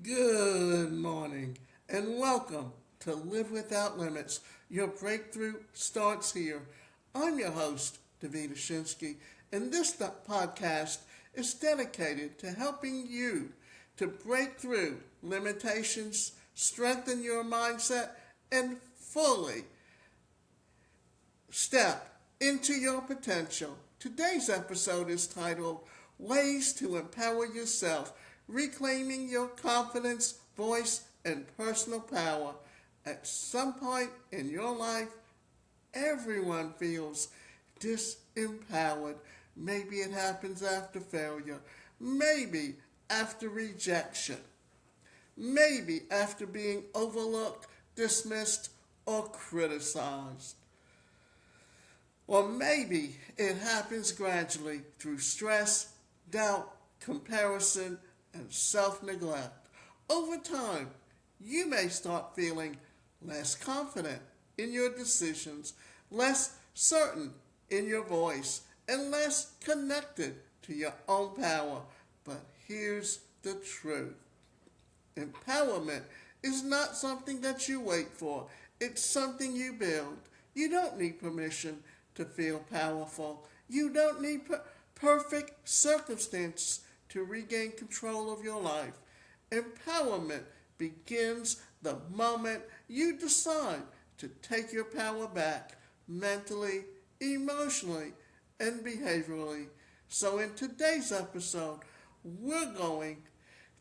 Good morning and welcome to Live Without Limits. Your breakthrough starts here. I'm your host, Davida Shensky, and this podcast is dedicated to helping you to break through limitations, strengthen your mindset, and fully step into your potential. Today's episode is titled Ways to Empower Yourself, Reclaiming Your Confidence, Voice, and Personal Power. At some point in your life, everyone feels disempowered. Maybe it happens after failure. Maybe after rejection. Maybe after being overlooked, dismissed, or criticized. Or maybe it happens gradually through stress, doubt, comparison, and self-neglect. Over time, you may start feeling less confident in your decisions, less certain in your voice, and less connected to your own power. But here's the truth. Empowerment is not something that you wait for. It's something you build. You don't need permission to feel powerful. You don't need perfect circumstances to regain control of your life. Empowerment begins the moment you decide to take your power back mentally, emotionally, and behaviorally. So in today's episode, we're going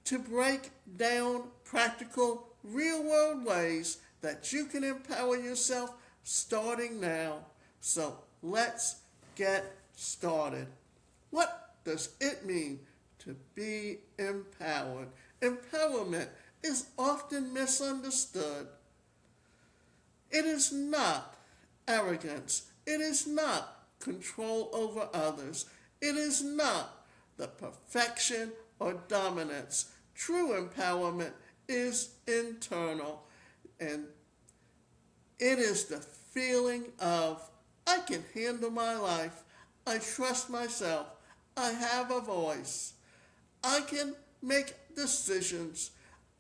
to break down practical, real-world ways that you can empower yourself starting now. So let's get started. What does it mean to be empowered? Empowerment is often misunderstood. It is not arrogance. It is not control over others. It is not the perfection or dominance. True empowerment is internal, and it is the feeling of, I can handle my life, I trust myself, I have a voice, I can make decisions,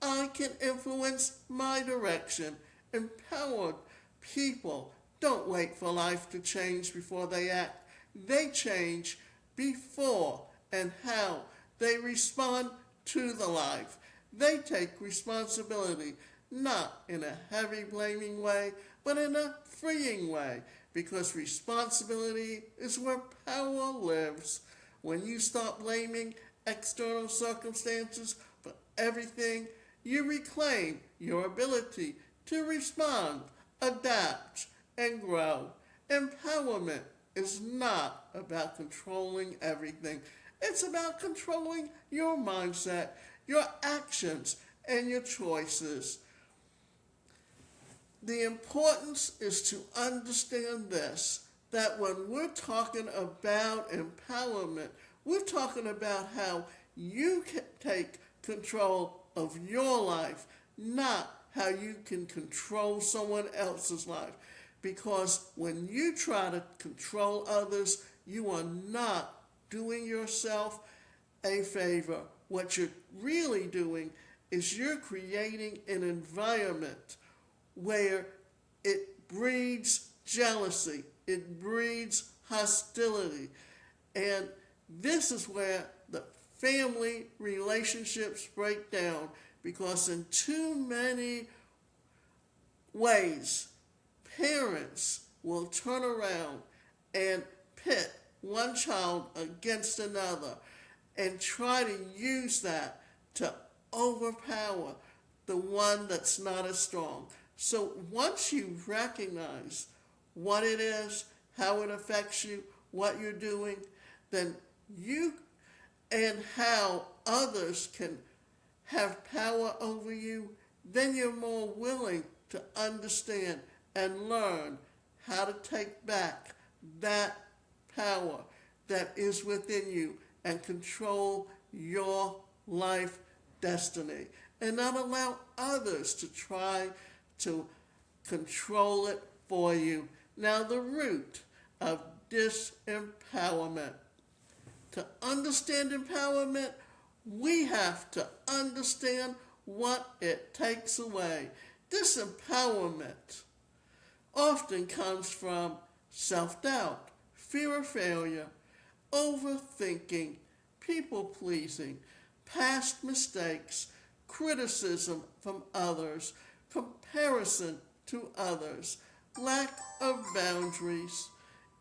I can influence my direction. Empowered people don't wait for life to change before they act. They change before and how they respond to the life. They take responsibility, not in a heavy blaming way, but in a freeing way, because responsibility is where power lives. When you stop blaming external circumstances for everything, you reclaim your ability to respond, adapt, and grow. Empowerment is not about controlling everything. It's about controlling your mindset, your actions, and your choices. The importance is to understand this, that when we're talking about empowerment, we're talking about how you can take control of your life, not how you can control someone else's life. Because when you try to control others, you are not doing yourself a favor. What you're really doing is you're creating an environment where it breeds jealousy, it breeds hostility, and this is where the family relationships break down, because in too many ways, parents will turn around and pit one child against another and try to use that to overpower the one that's not as strong. So once you recognize what it is, how it affects you, what you're doing, then you and how others can have power over you, then you're more willing to understand and learn how to take back that power that is within you and control your life destiny, and not allow others to try to control it for you. Now, the root of disempowerment. To understand empowerment, we have to understand what it takes away. This empowerment often comes from self-doubt, fear of failure, overthinking, people-pleasing, past mistakes, criticism from others, comparison to others, lack of boundaries.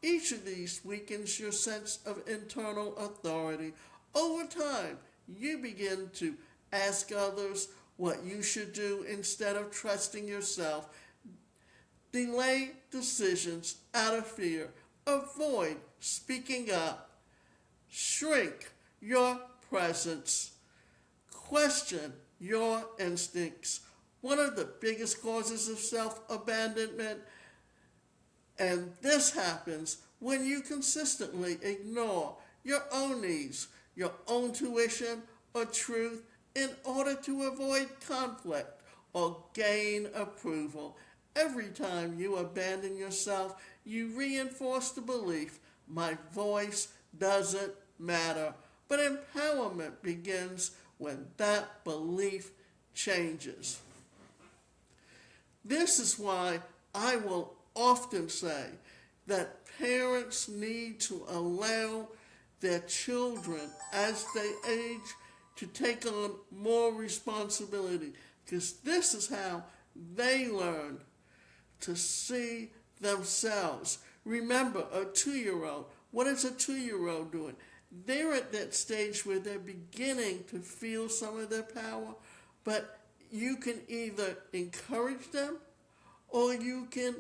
Each of these weakens your sense of internal authority. Over time, you begin to ask others what you should do instead of trusting yourself. Delay decisions out of fear. Avoid speaking up. Shrink your presence. Question your instincts. One of the biggest causes of self-abandonment, and this happens when you consistently ignore your own needs, your own tuition or truth in order to avoid conflict or gain approval. Every time you abandon yourself, you reinforce the belief, my voice doesn't matter. But empowerment begins when that belief changes. This is why I will often say that parents need to allow their children as they age to take on more responsibility, because this is how they learn to see themselves. Remember, a 2-year-old, what is a 2-year-old doing? They're at that stage where they're beginning to feel some of their power, but you can either encourage them or you can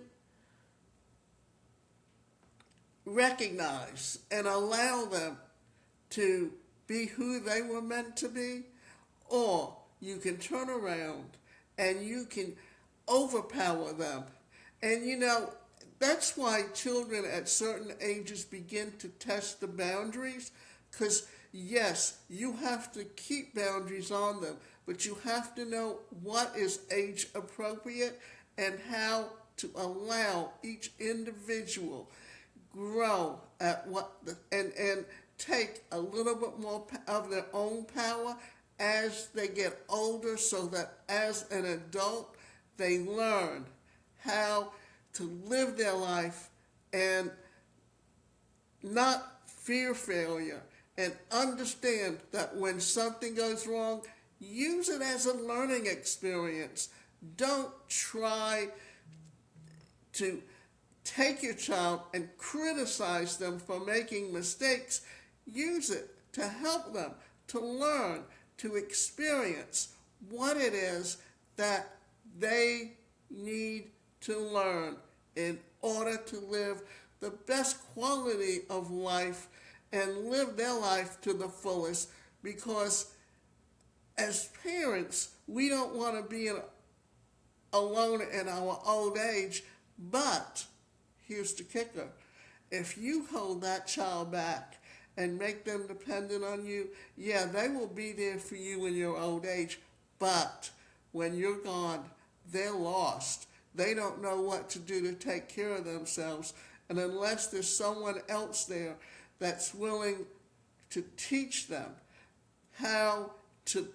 recognize and allow them to be who they were meant to be, or you can turn around and you can overpower them. And that's why children at certain ages begin to test the boundaries, because yes, you have to keep boundaries on them, but you have to know what is age appropriate and how to allow each individual grow at and take a little bit more of their own power as they get older, so that as an adult they learn how to live their life and not fear failure, and understand that when something goes wrong, use it as a learning experience. Don't try to take your child and criticize them for making mistakes. Use it to help them to learn, to experience what it is that they need to learn in order to live the best quality of life and live their life to the fullest. Because as parents, we don't want to be alone in our old age, but here's the kicker. If you hold that child back and make them dependent on you, yeah, they will be there for you in your old age, but when you're gone, they're lost. They don't know what to do to take care of themselves. And unless there's someone else there that's willing to teach them how to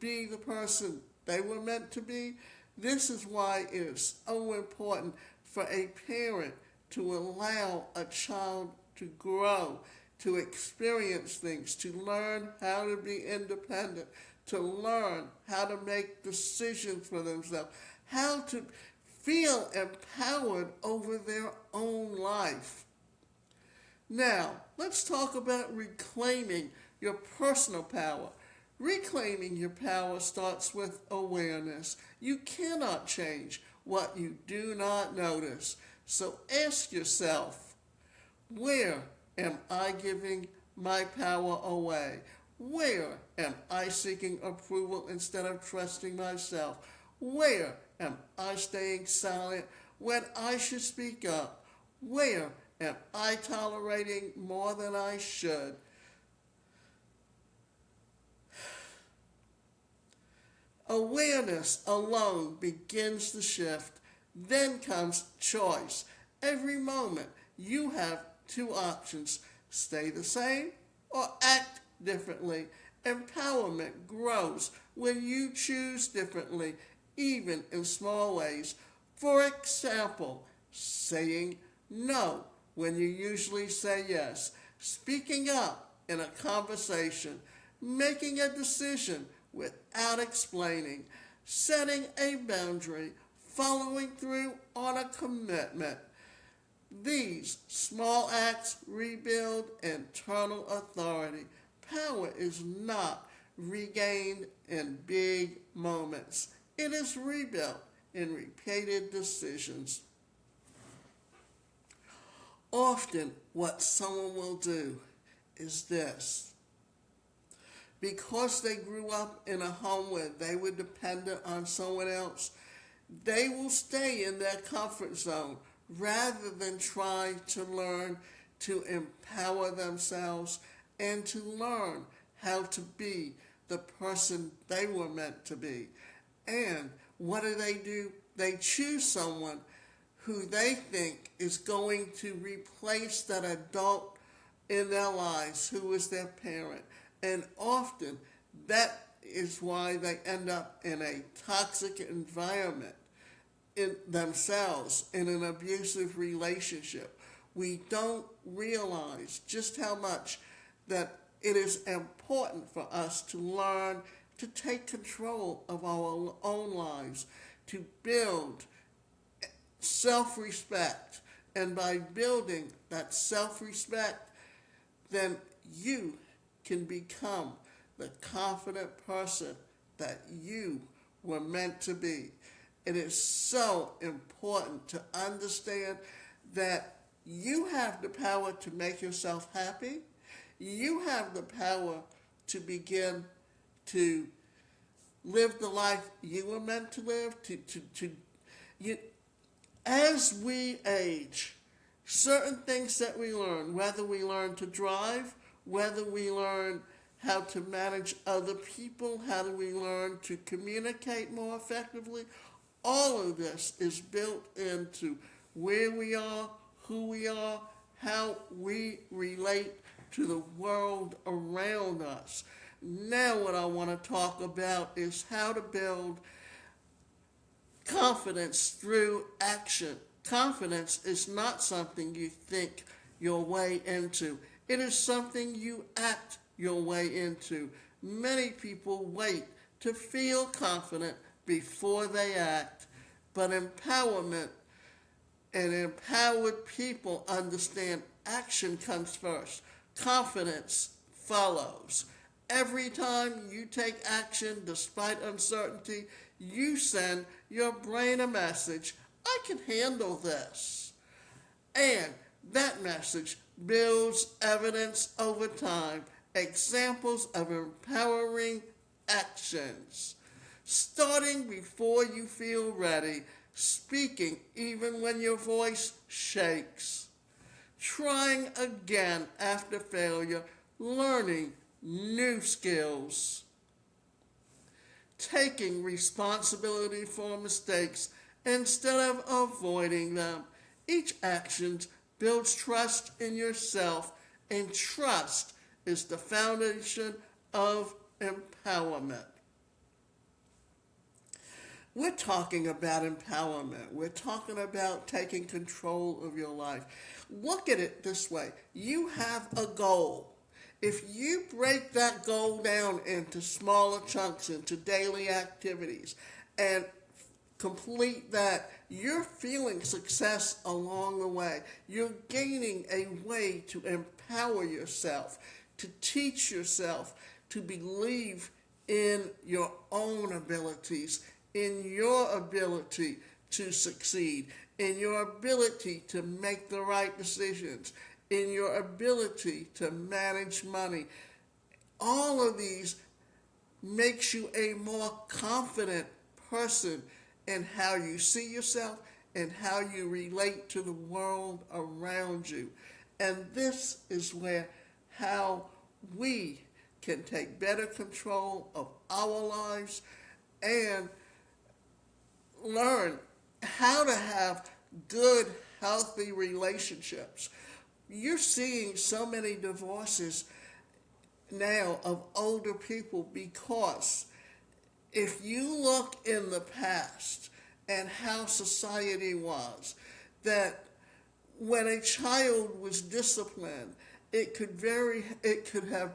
be the person they were meant to be, this is why it is so important for a parent to allow a child to grow, to experience things, to learn how to be independent, to learn how to make decisions for themselves, how to feel empowered over their own life. Now, let's talk about reclaiming your personal power. Reclaiming your power starts with awareness. You cannot change what you do not notice. So ask yourself, where am I giving my power away? Where am I seeking approval instead of trusting myself? Where am I staying silent when I should speak up? Where am I tolerating more than I should? Awareness alone begins the shift. Then comes choice. Every moment you have two options: stay the same or act differently. Empowerment grows when you choose differently, even in small ways. For example, saying no when you usually say yes, speaking up in a conversation, making a decision without explaining, setting a boundary, following through on a commitment. These small acts rebuild internal authority. Power is not regained in big moments. It is rebuilt in repeated decisions. Often what someone will do is this. Because they grew up in a home where they were dependent on someone else, they will stay in their comfort zone rather than try to learn to empower themselves and to learn how to be the person they were meant to be. And what do? They choose someone who they think is going to replace that adult in their lives who is their parent. And often that is why they end up in a toxic environment in themselves, in an abusive relationship. We don't realize just how much that it is important for us to learn to take control of our own lives, to build self-respect. And by building that self-respect, then you can become the confident person that you were meant to be. It is so important to understand that you have the power to make yourself happy. You have the power to begin to live the life you were meant to live. As we age, certain things that we learn, whether we learn to drive, whether we learn how to manage other people, how do we learn to communicate more effectively, all of this is built into where we are, who we are, how we relate to the world around us. Now what I want to talk about is how to build confidence through action. Confidence is not something you think your way into. It is something you act your way into. Many people wait to feel confident before they act, but empowerment and empowered people understand action comes first. Confidence follows. Every time you take action despite uncertainty, you send your brain a message, I can handle this. And that message builds evidence over time, examples of empowering actions. Starting before you feel ready, speaking even when your voice shakes, trying again after failure, learning new skills, taking responsibility for mistakes instead of avoiding them. Each action builds trust in yourself, and trust is the foundation of empowerment. We're talking about empowerment. We're talking about taking control of your life. Look at it this way. You have a goal. If you break that goal down into smaller chunks, into daily activities, and complete that, you're feeling success along the way. You're gaining a way to empower yourself, to teach yourself, to believe in your own abilities, in your ability to succeed, in your ability to make the right decisions, in your ability to manage money. All of these makes you a more confident person in how you see yourself and how you relate to the world around you. And this is where how we can take better control of our lives and learn how to have good, healthy relationships. You're seeing so many divorces now of older people because if you look in the past and how society was, that when a child was disciplined, it could have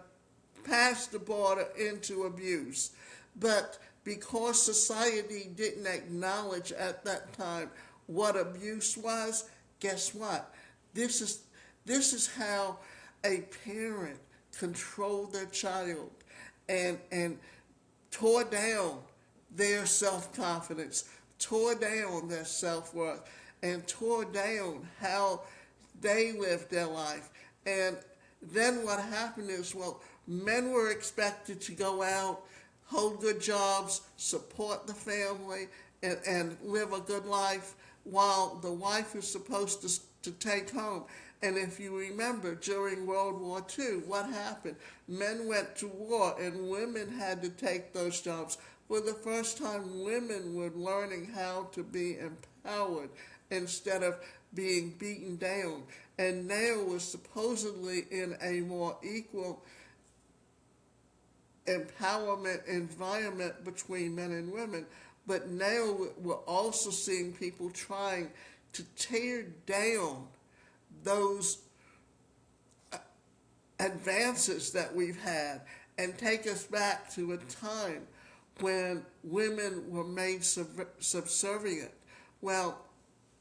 passed the border into abuse. But because society didn't acknowledge at that time what abuse was, guess what? This is how a parent controlled their child and tore down their self-confidence, tore down their self-worth, and tore down how they lived their life. And then what happened is, well, men were expected to go out, hold good jobs, support the family, and live a good life, while the wife is supposed to take home. And if you remember, during World War II, what happened? Men went to war and women had to take those jobs. For the first time, women were learning how to be empowered instead of being beaten down. And now we're supposedly in a more equal empowerment environment between men and women. But now we're also seeing people trying to tear down those advances that we've had and take us back to a time when women were made subservient. Well,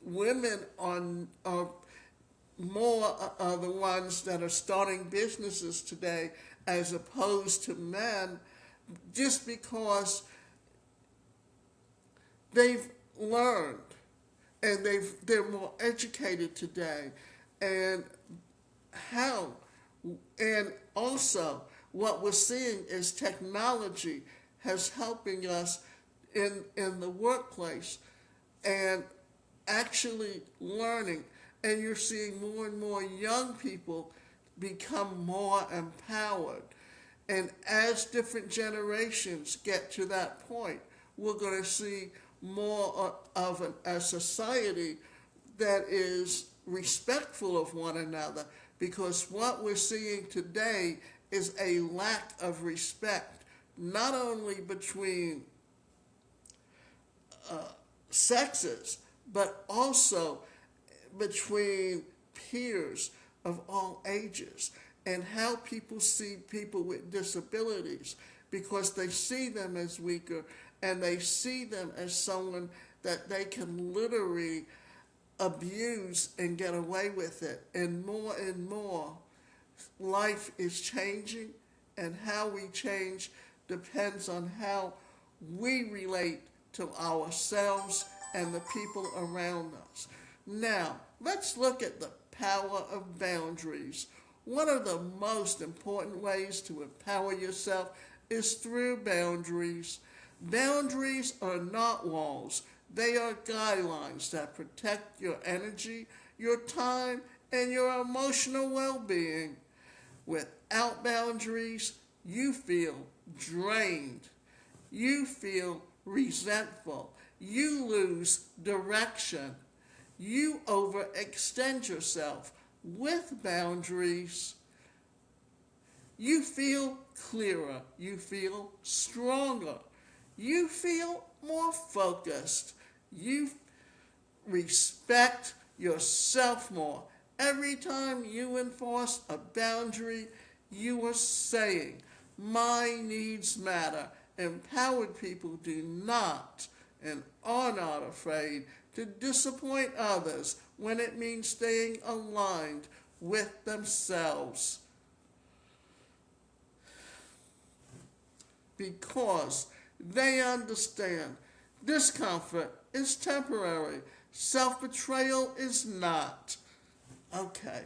women are more the ones that are starting businesses today as opposed to men, just because they've learned and they're more educated today. And also what we're seeing is technology has helping us in the workplace and actually learning. And you're seeing more and more young people become more empowered. And as different generations get to that point, we're going to see more of a society that is respectful of one another, because what we're seeing today is a lack of respect, not only between sexes, but also between peers of all ages, and how people see people with disabilities, because they see them as weaker and they see them as someone that they can literally abuse and get away with it. And more, life is changing, and how we change depends on how we relate to ourselves and the people around us. Now, let's look at the power of boundaries. One of the most important ways to empower yourself is through boundaries. Boundaries are not walls. They are guidelines that protect your energy, your time, and your emotional well-being. Without boundaries, you feel drained. You feel resentful. You lose direction. You overextend yourself. With boundaries, you feel clearer. You feel stronger. You feel more focused. You respect yourself more. Every time you enforce a boundary, you are saying, my needs matter. Empowered people do not and are not afraid to disappoint others when it means staying aligned with themselves. Because they understand discomfort is temporary. Self-betrayal is not. Okay.